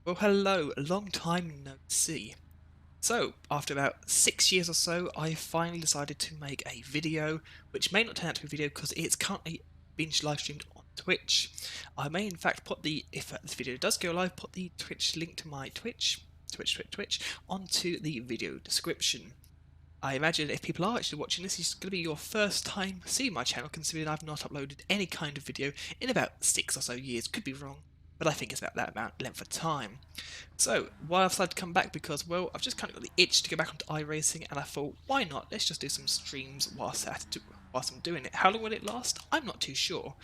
Well, hello, a long time no see. So, after about 6 years or so, I finally decided to make a video, which may not turn out to be a video because it's currently being live streamed on Twitch. I may in fact put if this video does go live, put the Twitch link to my Twitch, onto the video description. I imagine if people are actually watching this, it's going to be your first time seeing my channel, considering I've not uploaded any kind of video in about 6 or so years. Could be wrong, but I think it's about that length of time. So, why I've decided to come back because, well, I've just kind of got the itch to go back onto iRacing, and I thought, why not? Let's just do some streams whilst I'm doing it. How long will it last? I'm not too sure.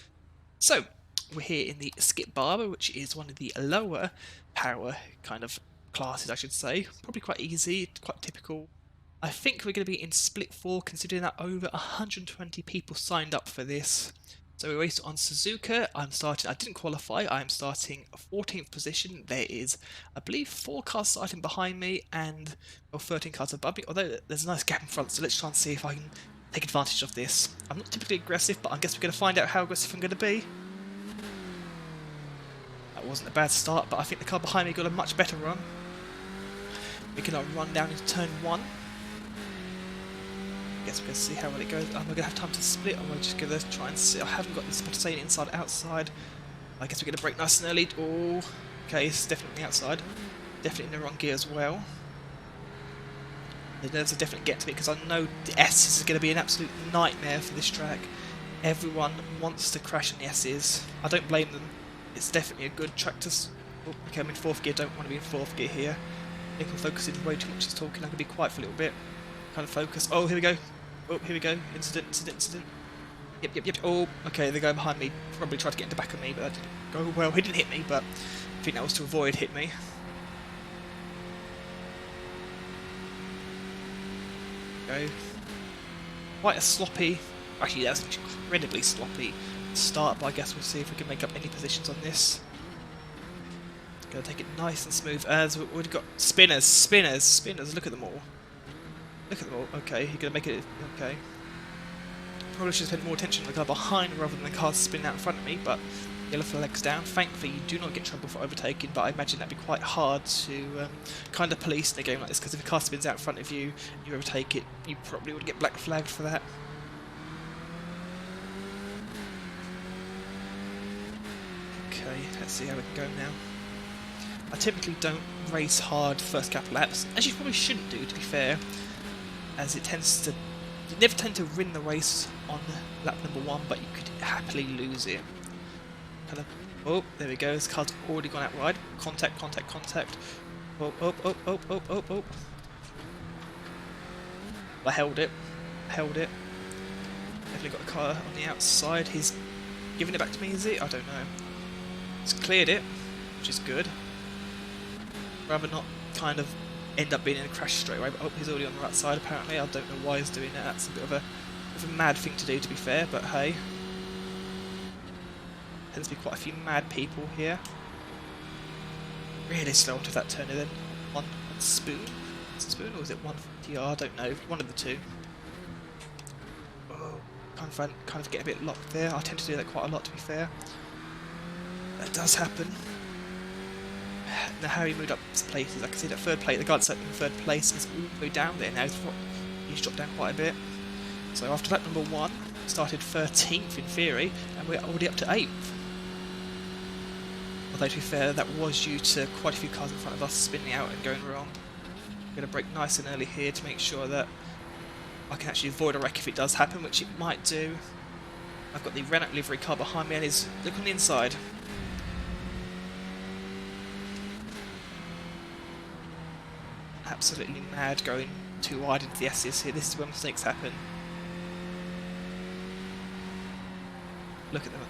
So, we're here in the Skip Barber, which is one of the lower power kind of classes, I should say. Probably quite easy, quite typical. I think we're going to be in split 4, considering that over 120 people signed up for this. So we raced on Suzuka. I didn't qualify, I'm starting 14th position. There is, I believe, 4 cars starting behind me and 13 cars above me, although there's a nice gap in front, so let's try and see if I can take advantage of this. I'm not typically aggressive, but I guess we're going to find out how aggressive I'm going to be. That wasn't a bad start, but I think the car behind me got a much better run. We can run down into turn 1. Guess we're going to see how well it goes. Am I going to have time to split, or am I just going to try and see? I haven't got this spot saying inside outside. I guess we're going to brake nice and early. Oh, okay, it's definitely outside. Definitely in the wrong gear as well. The nerves are definitely getting to me because I know the S's is going to be an absolute nightmare for this track. Everyone wants to crash on the S's. I don't blame them. It's definitely a good track to... Oh, okay, I'm in 4th gear. Don't want to be in 4th gear here. I think I'm focusing way too much just talking. I'm going to be quiet for a little bit. Kind of focus. Oh, here we go. Oh, here we go. Incident. Yep. Oh, okay, the guy behind me probably tried to get in the back of me, but that didn't go well. He didn't hit me, but I think that was to avoid hit me. Go. Quite a sloppy, actually that's incredibly sloppy start, but I guess we'll see if we can make up any positions on this. Gonna take it nice and smooth as we've got spinners, look at them all. Look at them all. Okay, you're going to make it... Okay. Probably should have paid more attention to the car behind rather than the car spinning out in front of me, but yellow flags down. Thankfully, you do not get trouble for overtaking, but I imagine that'd be quite hard to kind of police in a game like this, because if a car spins out in front of you and you overtake it, you probably would get black flagged for that. Okay, let's see how we can go now. I typically don't race hard first couple laps, as you probably shouldn't do, to be fair, as it tends to... You never tend to win the race on lap number 1, but you could happily lose it. Kind of... Oh, there we go, this car's already gone out wide. Contact. Oh. I held it. Definitely got a car on the outside. He's giving it back to me, is it? I don't know. He's cleared it, which is good. Rather not kind of end up being in a crash straight away, but oh, he's already on the right side apparently. I don't know why he's doing that. That's a bit of a mad thing to do, to be fair, but hey. Tends to be quite a few mad people here. Really slow onto that turner then. One spoon? Is it spoon or is it 150? I don't know. One of the two. Oh, kind of get a bit locked there. I tend to do that quite a lot, to be fair. That does happen. Now how he moved up places, I can see that 3rd place, the guy that's in 3rd place is all the way down there now, he's dropped down quite a bit. So after lap number 1, started 13th in theory, and we're already up to 8th. Although to be fair, that was due to quite a few cars in front of us spinning out and going wrong. I'm going to brake nice and early here to make sure that I can actually avoid a wreck if it does happen, which it might do. I've got the Renault livery car behind me and look on the inside. Absolutely mad going too wide into the S's here. This is where mistakes happen. Look at them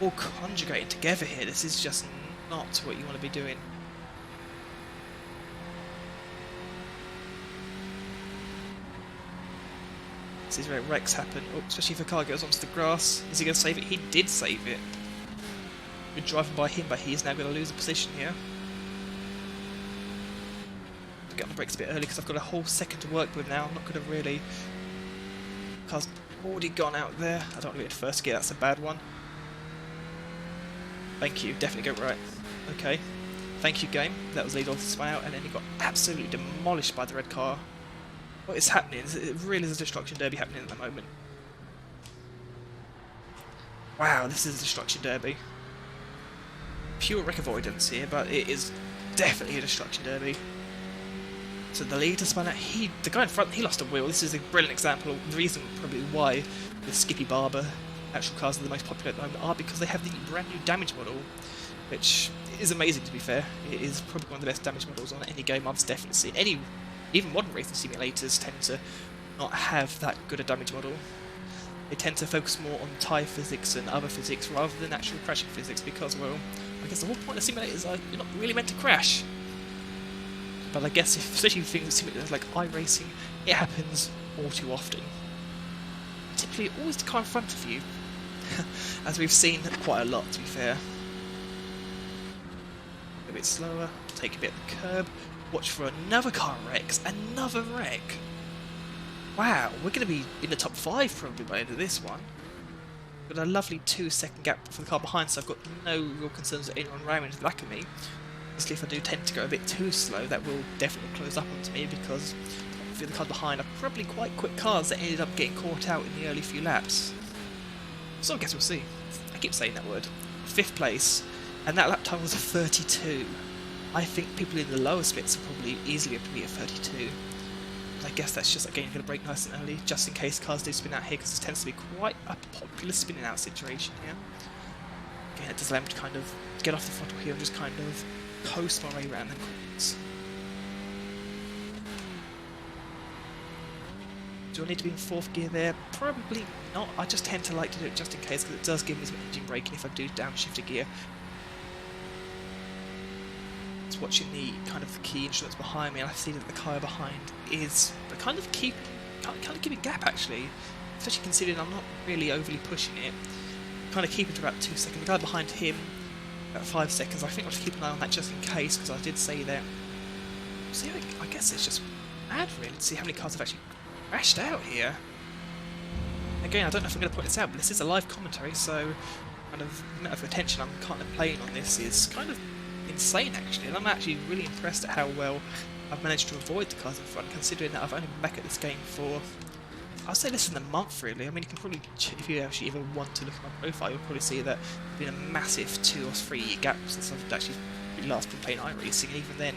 all conjugating together here. This is just not what you want to be doing. This is where wrecks happen. Oh, especially if a car goes onto the grass. Is he going to save it? He did save it. We're driving by him, but he is now going to lose a position here. Get on the brakes a bit early because I've got a whole second to work with now. I'm not going to really... Car's already gone out there. I don't want to get into 1st gear, that's a bad one. Thank you, definitely go right. Okay. Thank you, game. That was lead off this way out, and then he got absolutely demolished by the red car. What is happening? It really is a destruction derby happening at the moment. Wow, this is a destruction derby. Pure wreck avoidance here, but it is definitely a destruction derby. So the leader spun out. The guy in front, he lost a wheel. This is a brilliant example of the reason probably why the Skippy Barber actual cars are the most popular at the moment are because they have the brand new damage model, which is amazing to be fair. It is probably one of the best damage models on any game I've definitely seen. Even modern racing simulators tend to not have that good a damage model. They tend to focus more on tyre physics and other physics rather than actual crashing physics because, well, I guess the whole point of simulators are you're not really meant to crash. But I guess, especially things simulators like iRacing, it happens all too often. Typically, always the car in front of you, as we've seen quite a lot, to be fair. A bit slower, take a bit of the curb, watch for another car wrecks, another wreck. Wow, we're going to be in the top 5 probably by the end of this one. Got a lovely 2-second gap for the car behind, so I've got no real concerns that anyone ramming into the back of me. Obviously, if I do tend to go a bit too slow, that will definitely close up onto me because the cars behind are probably quite quick cars that ended up getting caught out in the early few laps. So I guess we'll see. I keep saying that word. 5th place, and that lap time was a 32. I think people in the lower splits are probably easily able to be at 32. But I guess that's just again going to break nice and early, just in case cars do spin out here, because this tends to be quite a popular spinning out situation here. Again, it does allow me to kind of get off the throttle here and just kind of coast my way around the corners. Do I need to be in 4th gear there? Probably not. I just tend to like to do it just in case because it does give me some engine braking if I do downshift a gear. Just watching the kind of key instruments behind me, and I see that the car behind is kind of keeping gap actually, especially considering I'm not really overly pushing it. Kind of keeping to about 2 seconds. The guy behind him about 5 seconds. I think I'll just keep an eye on that just in case because I did say that. See, I guess it's just mad really to see how many cars have actually crashed out here. Again, I don't know if I'm going to point this out, but this is a live commentary, so kind of the amount of attention I'm kind of playing on this is kind of insane actually, and I'm actually really impressed at how well I've managed to avoid the cars in front, considering that I've only been back at this game for, I'll say less than a month really. I mean, you can probably, if you actually even want to look at my profile, you'll probably see that there's been a massive 2 or 3 year gap since I've actually last been playing iRacing, and even then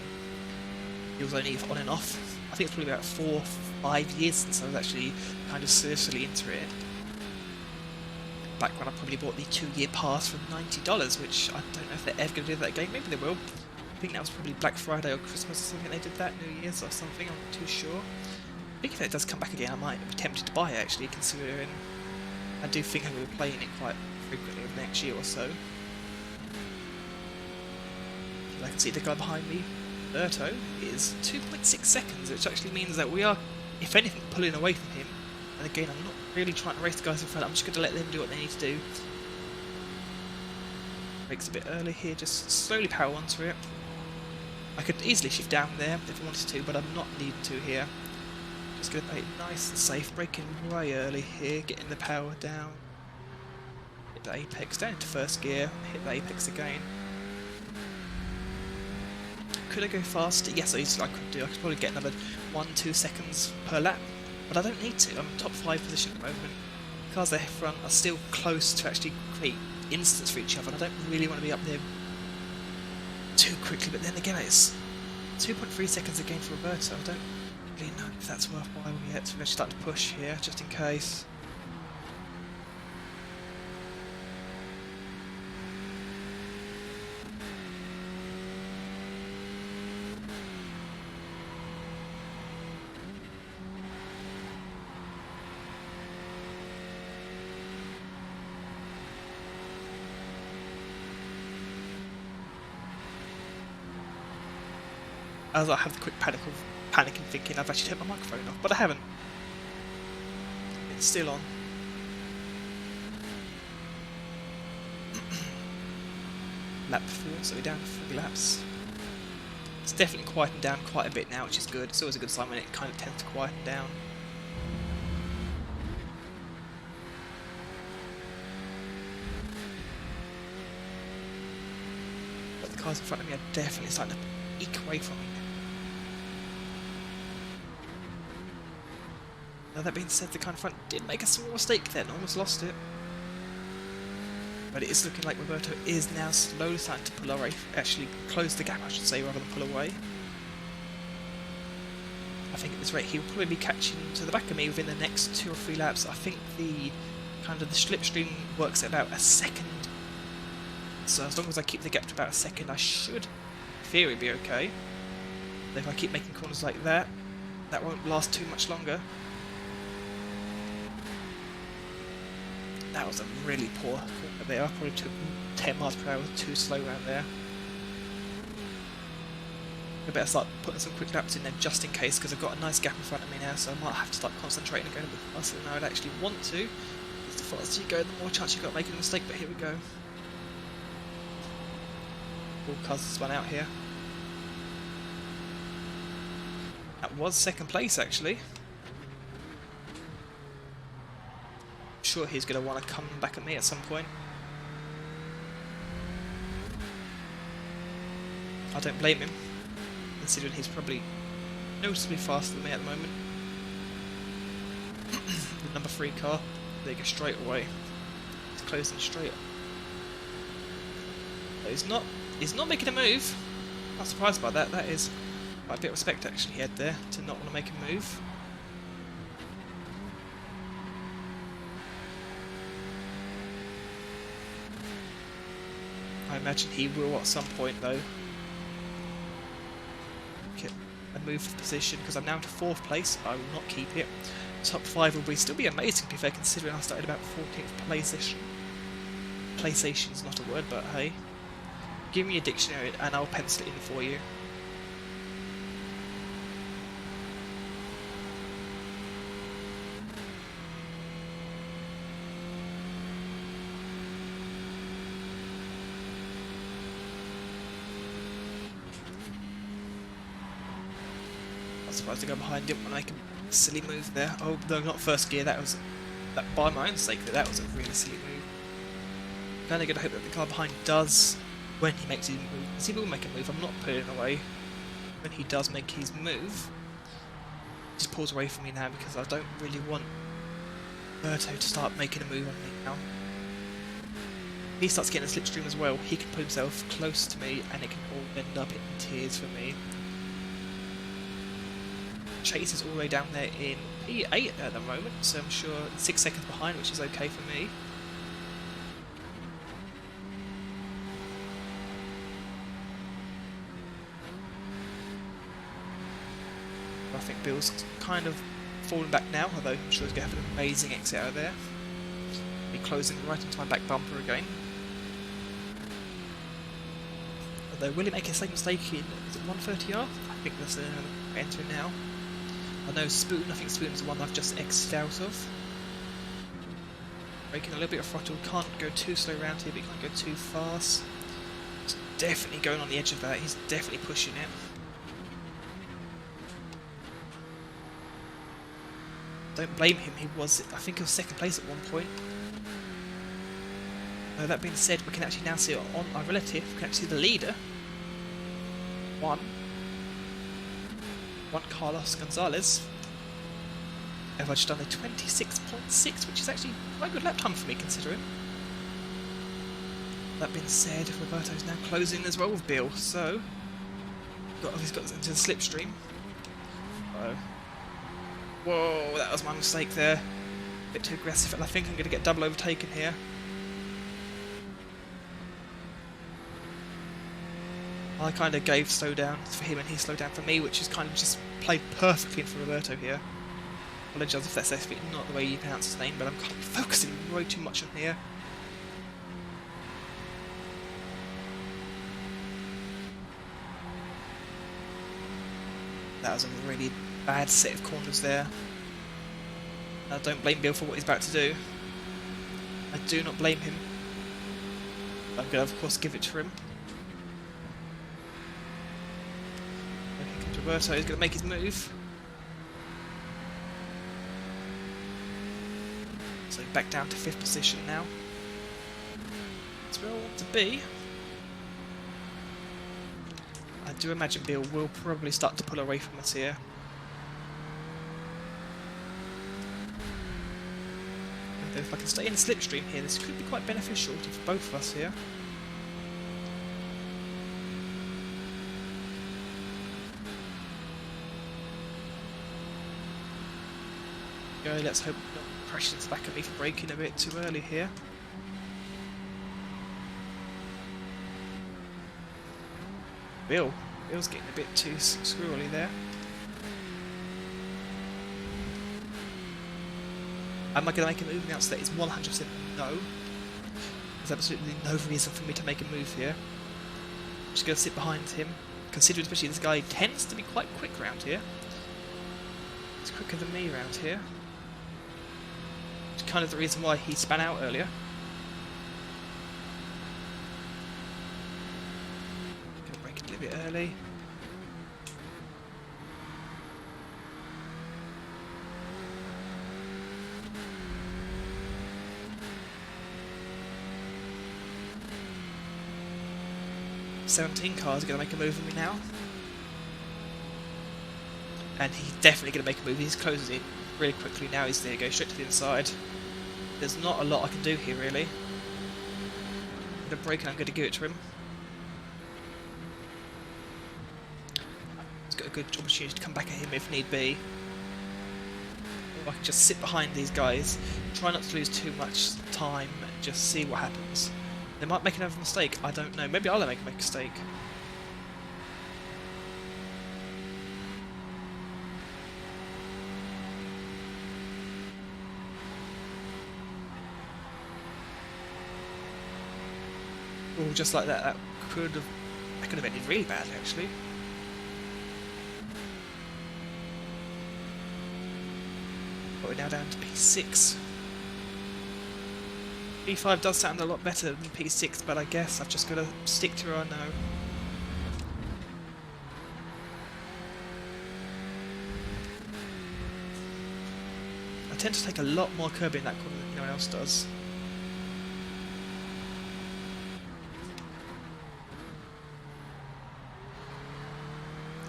it was only on and off. I think it's probably about 4 or 5 years since I was actually kind of seriously into it. Back when I probably bought the 2-year pass for $90, which I don't know if they're ever going to do that again. Maybe they will. I think that was probably Black Friday or Christmas or something they did that, New Year's or something, I'm not too sure. I think if that does come back again, I might be tempted to buy it actually, considering I do think I will be playing it quite frequently over the next year or so. I can see the guy behind me, Berto, is 2.6 seconds, which actually means that we are, if anything, pulling away from him. And again, I'm not really trying to race the guys in front, I'm just going to let them do what they need to do. Brakes a bit early here, just slowly power onto it. I could easily shift down there if I wanted to, but I'm not needing to here. Just going to play it nice and safe, braking way early here, getting the power down. Hit the apex, down into 1st gear, hit the apex again. Could I go faster? Yes, I could do. I could probably get another 1-2 seconds per lap, but I don't need to. I'm in top 5 position at the moment. Cars there front are still close to actually create instance for each other, and I don't really want to be up there too quickly, but then again it's 2.3 seconds again for Roberto. I don't really know if that's worthwhile yet, so we're going to start to push here, just in case. As I have the quick panic of panicking thinking I've actually turned my microphone off, but I haven't. It's still on. Lap 4, so we're down to 3 laps. It's definitely quietened down quite a bit now, which is good. It's always a good sign when it kind of tends to quieten down. cars in front of me are definitely starting to eke away from me. Now that being said, the car in front did make a small mistake then, almost lost it. But it is looking like Roberto is now slowly starting to pull away, actually close the gap I should say, rather than pull away. I think at this rate he'll probably be catching to the back of me within the next 2 or 3 laps. I think the slipstream works at about a second. So as long as I keep the gap to about a second, I should, in theory, be okay. But if I keep making corners like that, that won't last too much longer. That was a really poor corner there. I probably took 10 miles per hour, too slow around there. I better start putting some quick laps in there just in case, because I've got a nice gap in front of me now, so I might have to start concentrating and going a bit faster than I would actually want to. Because the faster you go, the more chance you've got of making a mistake, but here we go. All cars spun out here. That was second place actually. I'm sure he's going to want to come back at me at some point. I don't blame him, considering he's probably noticeably faster than me at the moment. The number 3 car, there you go, straight away. He's closing straight. But he's not making a move. I'm not surprised by that. That is quite a bit of respect actually he had there to not want to make a move. I imagine he will at some point though. And move the position, because I'm now to 4th place. I will not keep it. Top 5 will still be amazing to be fair, considering I started about 14th place-ish. PlayStation's not a word, but hey. Give me a dictionary and I'll pencil it in for you. I'm surprised to go behind him when I can silly move there. Oh no, not first gear, that by my own sake, that was a really silly move. I'm kind of going to hope that the car behind does, when he makes his move, because he will make a move, I'm not pulling away. When he does make his move, just pulls away from me now, because I don't really want Berto to start making a move on me now. If he starts getting a slipstream as well, he can put himself close to me and it can all end up in tears for me. Chase is all the way down there in P8 at the moment, so I'm sure 6 seconds behind, which is okay for me. I think Bill's kind of falling back now, although I'm sure he's going to have an amazing exit out of there. Be closing right into my back bumper again. Although, will he make a slight mistake in, is it 130R? I think that's entering now. I know Spoon, I think Spoon is the one I've just exited out of. Breaking a little bit of throttle, can't go too slow around here, but you can't go too fast. He's definitely going on the edge of that, he's definitely pushing it. Don't blame him, he was, I think he was 2nd place at one point. That being said, we can actually now see on our relative, we can actually see the leader. One Carlos Gonzalez. I've just done a 26.6, which is actually quite a good lap time for me considering. That being said, Roberto's now closing as well with Bill, so he's got into the slipstream. Whoa, that was my mistake there. A bit too aggressive, and I think I'm going to get double overtaken here. I kind of gave slow down for him and he slowed down for me, which is kind of just played perfectly for Roberto here. I apologise if that's actually not the way you pronounce his name, but I'm kind of focusing way too much on here. That was a really bad set of corners there. I don't blame Bill for what he's about to do. I do not blame him. I'm going to of course give it to him. Roberto is going to make his move. So back down to 5th position now. That's where I want to be. do imagine Bill will probably start to pull away from us here. And if I can stay in the slipstream here, this could be quite beneficial for both of us here. Go, let's hope no pressure's back at me for braking a bit too early here. Bill's getting a bit too squirrely there. Am I going to make a move now? So that is 100% no. There's absolutely no reason for me to make a move here. I'm just going to sit behind him, considering especially this guy tends to be quite quick around here. He's quicker than me around here. Which is kind of the reason why he span out earlier. Going to brake it a little bit early. "17 cars are going to make a move on me now." And he's definitely going to make a move. He's closing in really quickly now. He's there, go straight to the inside. There's not a lot I can do here, really. I'm going to brake and I'm going to give it to him. He's got a good opportunity to come back at him if need be. Or I can just sit behind these guys, try not to lose too much time, and just see what happens. They might make another mistake, I don't know. Maybe I'll make a mistake. Oh, just like that, that could have ended really badly, actually. But we're now down to P6. P5 does sound a lot better than P6, but I guess I've just got to stick to what I know. I tend to take a lot more curb in that corner than anyone else does.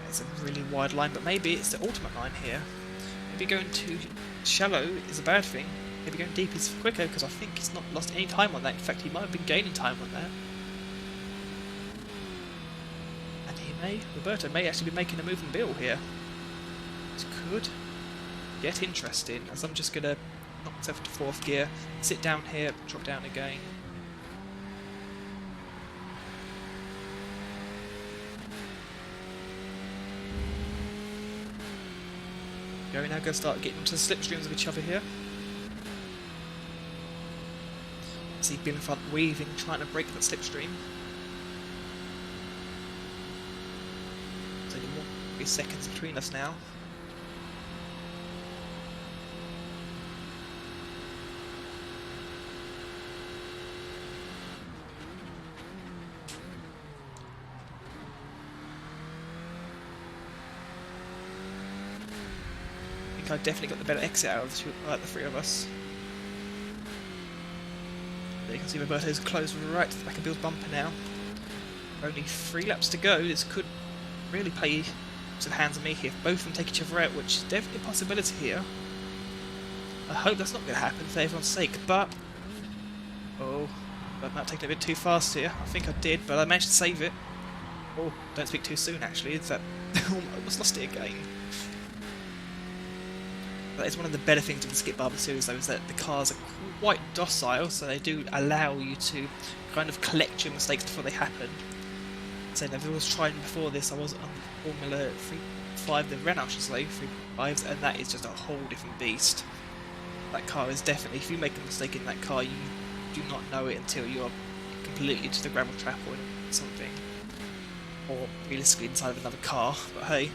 It's a really wide line, but maybe it's the ultimate line here. Maybe going too shallow is a bad thing. Maybe going deep is quicker, because I think he's not lost any time on that. In fact, he might have been gaining time on that. And Roberto may actually be making a move on Bill here. This could get interesting, as I'm just going to knock myself into 4th gear, sit down here, drop down again. We're now going to start getting into the slipstreams of each other here. See Bill in front weaving, trying to break that slipstream. There's only 3 seconds between us now. I think I've definitely got the better exit out of the 3 of us. You can see Roberto's close right to the back of Bill's bumper now. Only 3 laps to go. This could really play to the hands of me here. Both of them take each other out, which is definitely a possibility here. I hope that's not going to happen for everyone's sake, but... Oh, I might have taken it a bit too fast here. I think I did, but I managed to save it. Oh, don't speak too soon actually. It's that I almost lost it again. That is one of the better things with the Skip Barber series, though, is that the cars are quite docile, so they do allow you to kind of collect your mistakes before they happen. So if I was trying before this, I was on Formula 3.5, the Renault, I should say, 3.5s, and that is just a whole different beast. That car is definitely, if you make a mistake in that car, you do not know it until you're completely to the gravel trap or something. Or realistically inside of another car, but hey.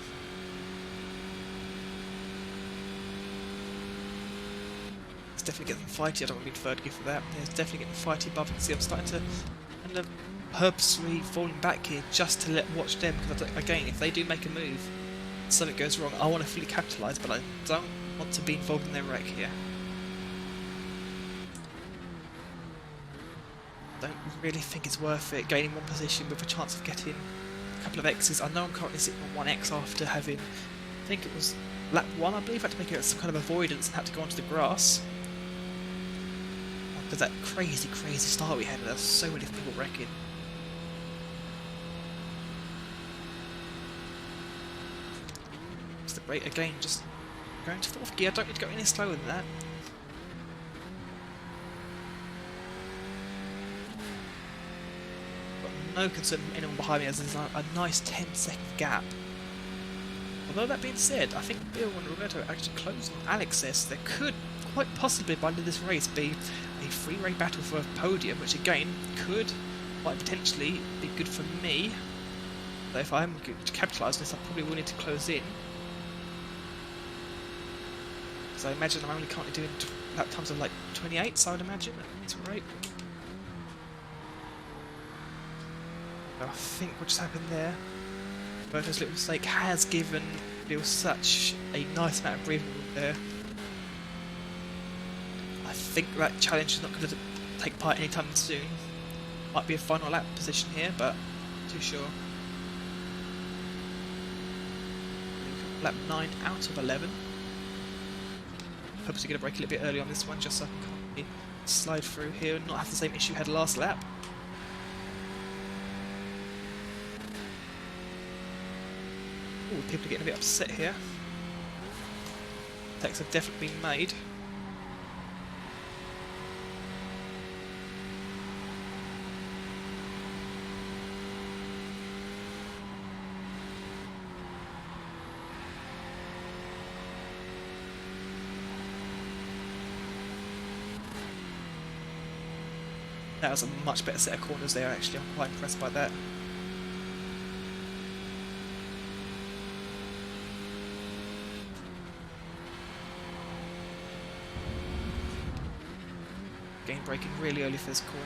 It's definitely getting fighty. I don't want to be 3rd gear for that. Yeah, it's definitely getting fighty above. You can see I'm starting to kind of purposely falling back here just to watch them, because again, if they do make a move, something goes wrong, I want to fully capitalise, but I don't want to be involved in their wreck here. Don't really think it's worth it, gaining 1 position with a chance of getting a couple of X's. I know I'm currently sitting on 1X after having, I think it was lap 1, I believe. I had to make it some kind of avoidance and had to go onto the grass. After that crazy start we had, there's so many people wrecking. It's the brake again, just going to 4th gear. I don't need to go any slower than that. No concern from anyone behind me as there's a nice 10-second gap. Although that being said, I think Bill and Roberto actually closed on Alex says there could quite possibly by the end of this race be a three-way battle for a podium, which again could quite potentially be good for me. Though if I'm going to capitalise on this, I probably will need to close in. So I imagine I'm only currently doing lap times of like 28, so I would imagine that's right. I think what just happened there, Roberto's little mistake has given Bill such a nice amount of breathing room there. I think that challenge is not going to take part anytime soon. Might be a final lap position here, but not too sure. Lap 9 out of 11. Hopefully going to brake a little bit early on this one, just so I can slide through here and not have the same issue we had last lap. Ooh, people are getting a bit upset here. Mistakes have definitely been made. That was a much better set of corners there actually, I'm quite impressed by that. Again, braking really early for this corner.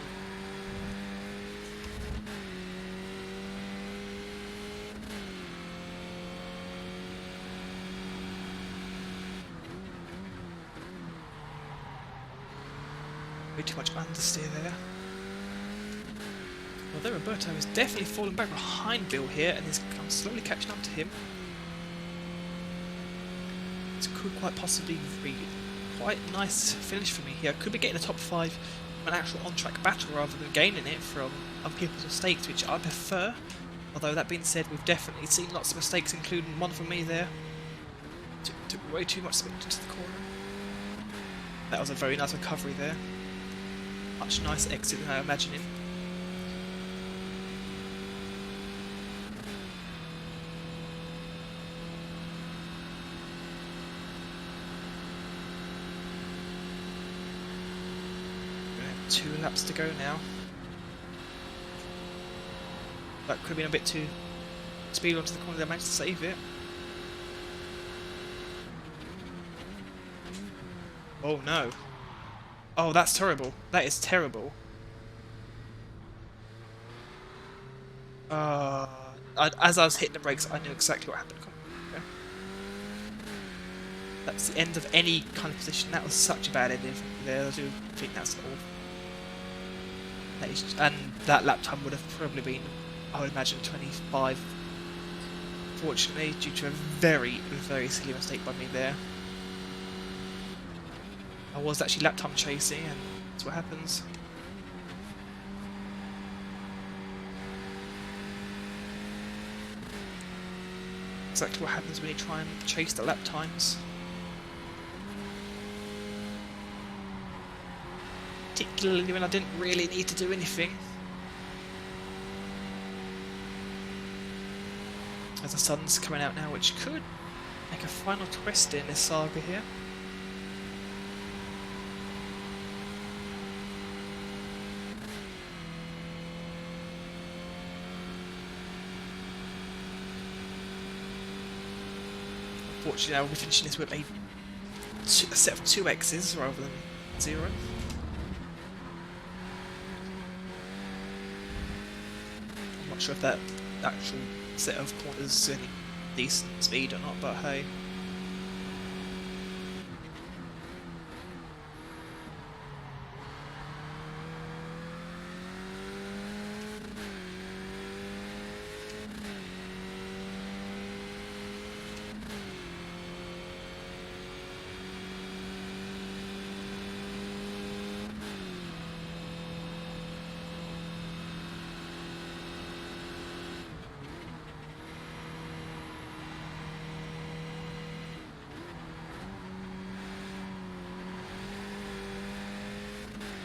Way too much understeer there. Although Roberto is definitely falling back behind Bill here and I'm slowly catching up to him. This could quite possibly be quite a nice finish for me here. Could be getting a top 5 from an actual on-track battle rather than gaining it from other people's mistakes, which I prefer. Although that being said, we've definitely seen lots of mistakes, including one from me there. Took way too much spin into the corner. That was a very nice recovery there. Much nicer exit than I was imagining. We're going to have 2 laps to go now. That could have been a bit too speed onto the corner, they managed to save it. Oh no. Oh, that's terrible. That is terrible. As I was hitting the brakes, I knew exactly what happened. Okay. That's the end of any kind of position. That was such a bad ending there. I do think that's all. And that lap time would have probably been, I would imagine, 25. Fortunately, due to a very silly mistake by me there. I was actually lap time chasing, and that's what happens. Exactly what happens when you try and chase the lap times. Particularly when I didn't really need to do anything. As the sun's coming out now, which could make a final twist in this saga here. Unfortunately, I'll be finishing this with a set of 2 X's rather than 0. I'm not sure if that actual set of corners is any decent speed or not, but hey.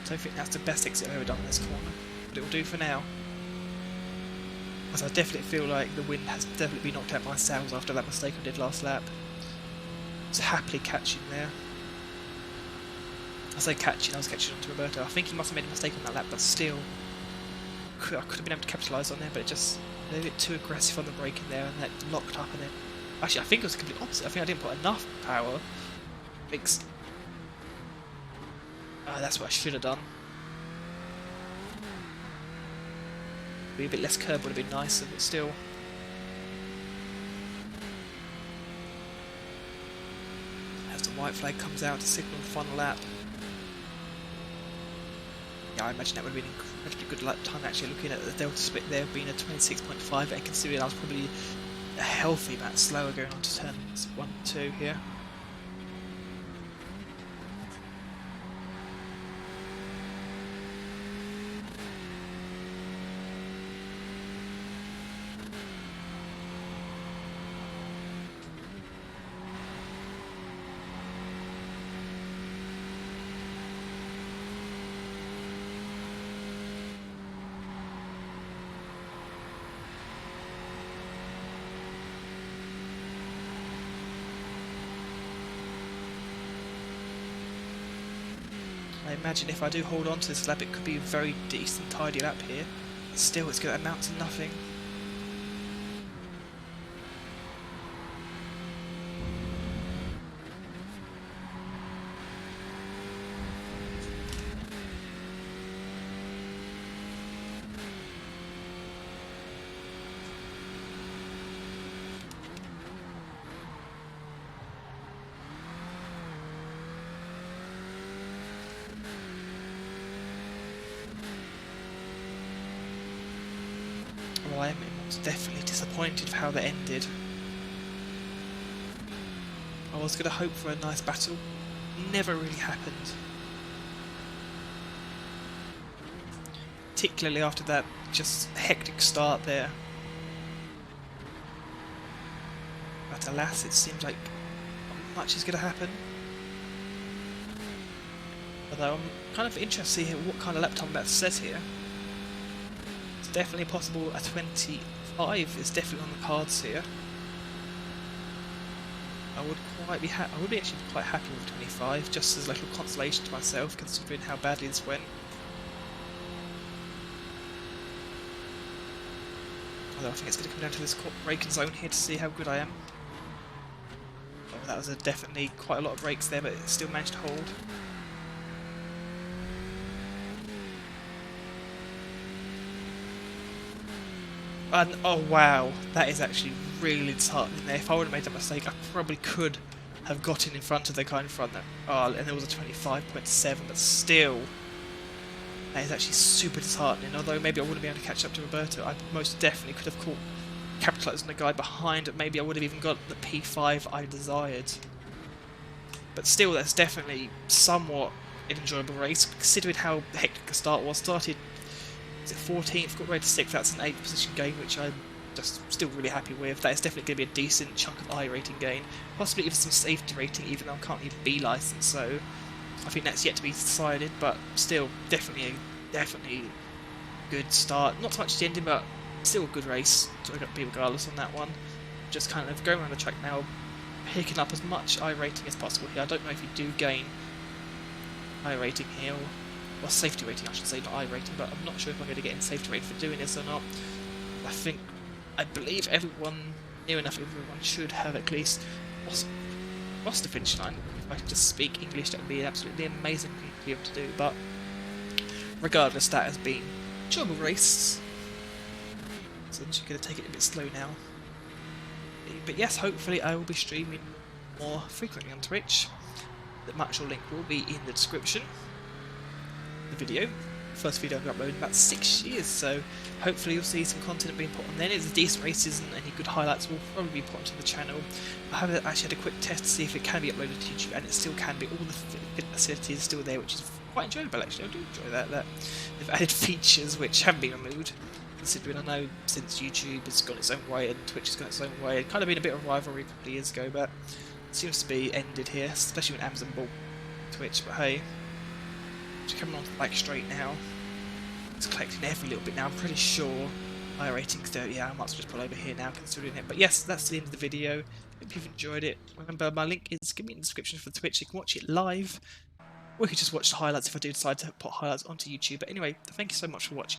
don't think that's the best exit I've ever done in this corner, but it will do for now. As I definitely feel like the wind has definitely been knocked out my sails after that mistake I did last lap. It's happily catching there. I say catching, I was catching onto Roberto. I think he must have made a mistake on that lap, but still, I could have been able to capitalise on there, but it just a little bit too aggressive on the braking there, and that locked up in it. Actually, I think it was the complete opposite. I think I didn't put enough power. That's what I should have done. Maybe a bit less curb would have been nicer, but still. As the white flag comes out to signal the final lap. Yeah, I imagine that would have been incredibly good lap time actually, looking at the delta split there being a 26.5, and considering I was probably a healthy amount slower going on to turns 1 and 2 here. I imagine if I do hold on to this lap, it could be a very decent, tidy lap here. Still, it's going to amount to nothing. Well, I am definitely disappointed with how that ended. I was going to hope for a nice battle. Never really happened. Particularly after that just hectic start there. But alas, it seems like not much is going to happen. Although I'm kind of interested to hear what kind of lap time I'm about to set here. Definitely possible. A 25 is definitely on the cards here. I would be actually quite happy with 25, just as a little consolation to myself, considering how badly this went. Although I think it's going to come down to this braking zone here to see how good I am. Oh, that was definitely quite a lot of brakes there, but it still managed to hold. And oh wow, that is actually really disheartening there. If I would have made that mistake, I probably could have gotten in front of the guy in front there. Oh, and there was a 25.7, but still, that is actually super disheartening. Although maybe I wouldn't be able to catch up to Roberto, I most definitely could have capitalised on the guy behind. Maybe I would have even got the P5 I desired. But still, that's definitely somewhat an enjoyable race, considering how hectic the start was. Started 14th, got rated 6th, that's an 8th position gain, which I'm just still really happy with. That is definitely going to be a decent chunk of I rating gain, possibly even some safety rating, even though I'm currently B licensed, so I think that's yet to be decided, but still, definitely good start. Not so much the ending, but still a good race to be regardless on that one. Just kind of going around the track now, picking up as much I rating as possible here. I don't know if you do gain I rating here, or safety rating I should say, not I rating, but I'm not sure if I'm going to get in safety rating for doing this or not. I believe everyone, near enough everyone, should have at least crossed the finish line. If I could just speak English, that would be an absolutely amazing thing to be able to do, but regardless, that has been a enjoyable race. So I'm just going to take it a bit slow now. But yes, hopefully I will be streaming more frequently on Twitch. The actual link will be in the description. The video. First video I've uploaded in about 6 years, so hopefully you'll see some content being put on there. It's decent races and any good highlights will probably be put onto the channel. I have actually had a quick test to see if it can be uploaded to YouTube, and it still can be. All the facilities are still there, which is quite enjoyable actually. I do enjoy that they've added features which haven't been removed, considering I know since YouTube has gone its own way and Twitch has gone its own way. It kind of been a bit of a rivalry a couple of years ago, but it seems to be ended here, especially when Amazon bought Twitch, but hey. Just coming onto the back straight now. It's collecting every little bit now. I'm pretty sure IRacing 30. Yeah, I might as well just pull over here now considering it. But yes, that's the end of the video. Hope you've enjoyed it. Remember, my link is going to be in the description for Twitch. You can watch it live, or you can just watch the highlights if I do decide to put highlights onto YouTube. But anyway, thank you so much for watching.